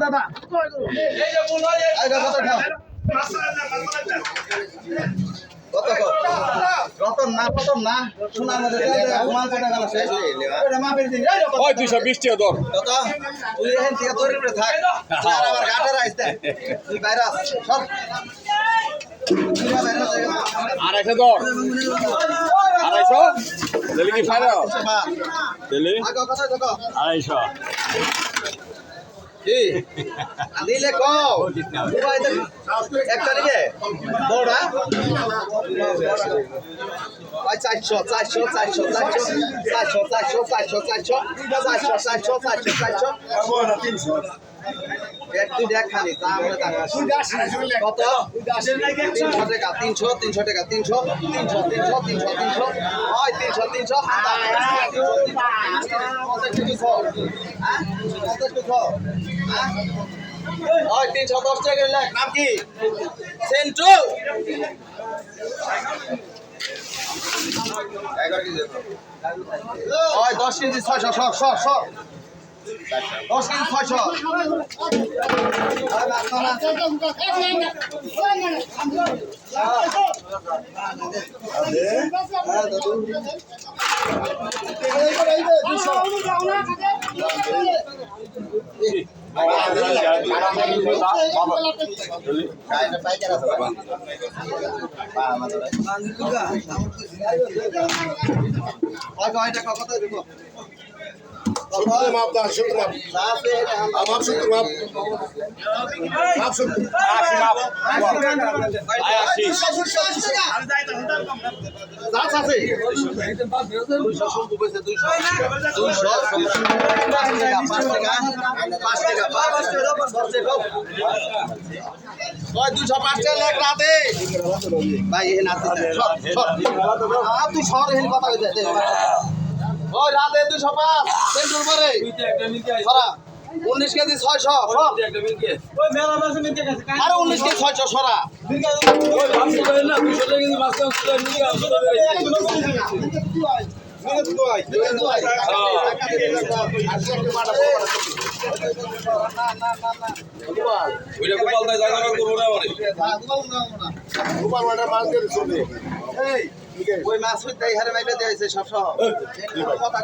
দাদা রতন না প্রথম না শোনার মধ্যে 220 টাকা দর তুই এখান থেকে তৈরি করে থাক আর আমার গাটার আসতে তুই বাইরে আস সব 250 দর 250 দিলি কি ফায়দা দিলি আগে কথা দেখো 250 কি নিলে কও একটা নিবে বড়া 400 একটু দেখ খালি তা আমরা কত 300 টাকা 300 টাকা 300 হয় 300 ওই 310 টাকা লেখ নাম কি সেন্টু ওই 10 কেজি 600 সর 10 কেজি 600 মাপ দাও শুধু মাপ মাপ শুধু মাপ মাপ শুধু তুই শহরে কথা ওই রাতে 205 সেন্টুর পরে 19 কেজি 600 আরে 19 কেজি 600 সরা ওই মাছ তাই হারে মাইলে দিয়েছে সব সহ কথা